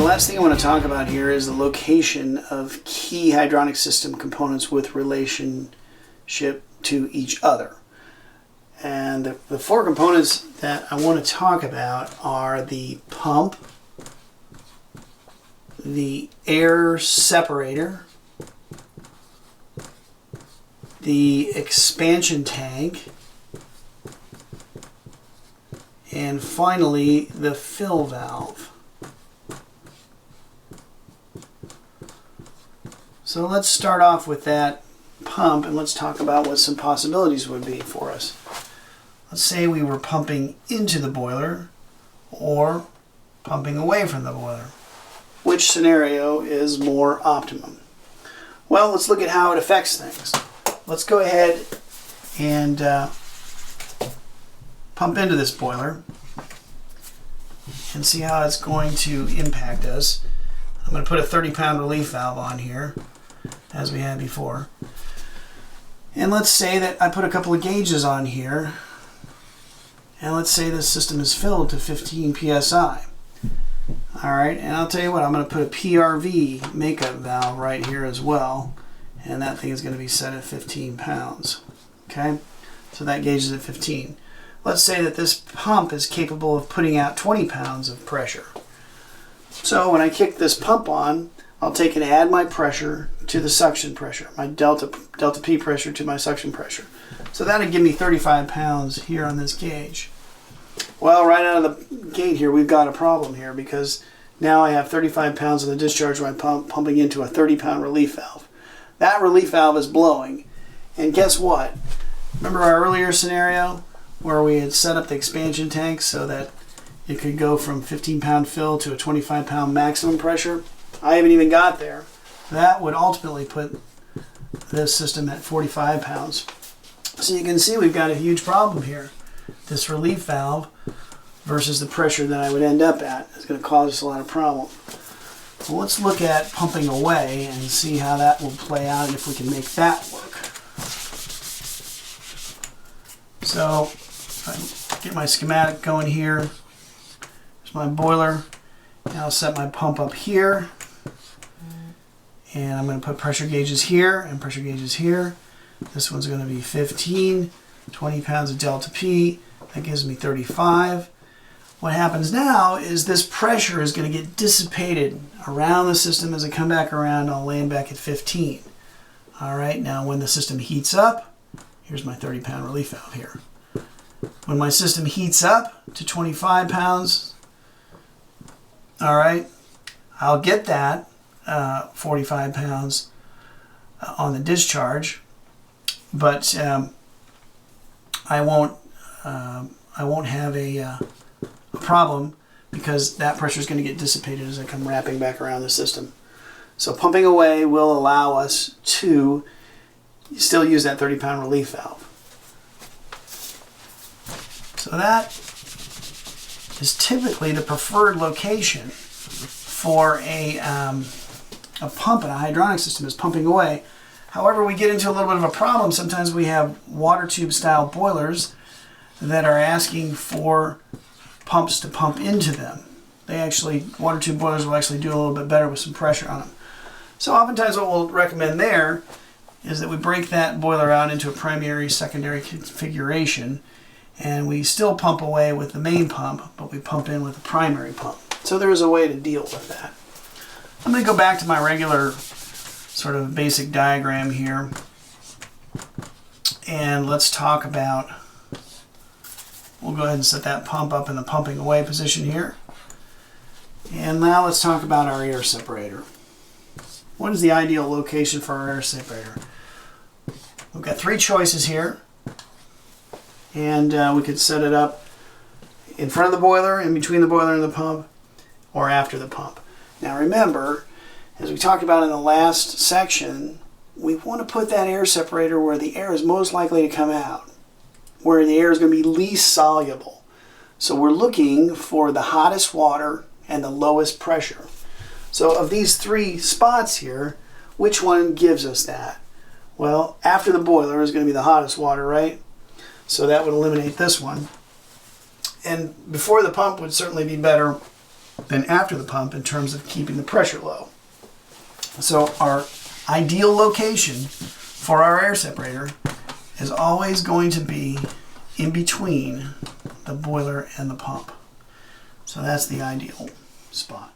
last thing I want to talk about here is the location of key hydronic system components with relationship to each other. And the four components that I want to talk about are the pump, the air separator, the expansion tank, and finally the fill valve. So let's start off with that pump and let's talk about what some possibilities would be for us. Let's say we were pumping into the boiler or pumping away from the boiler. Which scenario is more optimum? Well, let's look at how it affects things. Let's go ahead and pump into this boiler and see how it's going to impact us. I'm going to put a 30-pound relief valve on here, as we had before. And let's say that I put a couple of gauges on here, and let's say this system is filled to 15 psi. Alright, and I'll tell you what, I'm going to put a PRV makeup valve right here as well, and that thing is going to be set at 15 pounds. Okay, so that gauge is at 15. Let's say that this pump is capable of putting out 20 pounds of pressure. So when I kick this pump on, I'll take and add my pressure to the suction pressure, my delta P pressure to my suction pressure. So that'll give me 35 pounds here on this gauge. Well, right out of the gate here, we've got a problem here because now I have 35 pounds of the discharge of my pump pumping into a 30-pound relief valve. That relief valve is blowing, and guess what? Remember our earlier scenario where we had set up the expansion tank so that it could go from 15-pound fill to a 25-pound maximum pressure? I haven't even got there. That would ultimately put this system at 45 pounds. So you can see we've got a huge problem here. This relief valve versus the pressure that I would end up at is going to cause us a lot of problem. Well, let's look at pumping away and see how that will play out and if we can make that work. So if I get my schematic going here, there's my boiler, and I'll set my pump up here, and I'm going to put pressure gauges here and pressure gauges here. This one's going to be 15, 20 pounds of delta P. That gives me 35. What happens now is this pressure is going to get dissipated around the system as I come back around. I'll land back at 15. All right, now when the system heats up, here's my 30-pound relief valve here. When my system heats up to 25 pounds, all right, I'll get that 45 pounds on the discharge, but I won't have a problem because that pressure is going to get dissipated as I come wrapping back around the system. So pumping away will allow us to still use that 30-pound relief valve. So that is typically the preferred location for a pump in a hydronic system, is pumping away. However, we get into a little bit of a problem. Sometimes we have water tube style boilers that are asking for pumps to pump into them. Water tube boilers will actually do a little bit better with some pressure on them. So oftentimes what we'll recommend there is that we break that boiler out into a primary, secondary configuration, and we still pump away with the main pump, but we pump in with the primary pump. So there is a way to deal with that. I'm going to go back to my regular sort of basic diagram here, and let's talk about, we'll go ahead and set that pump up in the pumping away position here. And now let's talk about our air separator. What is the ideal location for our air separator? We've got three choices here, and we could set it up in front of the boiler, in between the boiler and the pump, or after the pump. Now remember, as we talked about in the last section, we want to put that air separator where the air is most likely to come out, where the air is going to be least soluble. So we're looking for the hottest water and the lowest pressure. So of these three spots here, which one gives us that? Well, after the boiler is going to be the hottest water, right? So that would eliminate this one. And before the pump would certainly be better than after the pump in terms of keeping the pressure low. So our ideal location for our air separator is always going to be in between the boiler and the pump. So that's the ideal spot.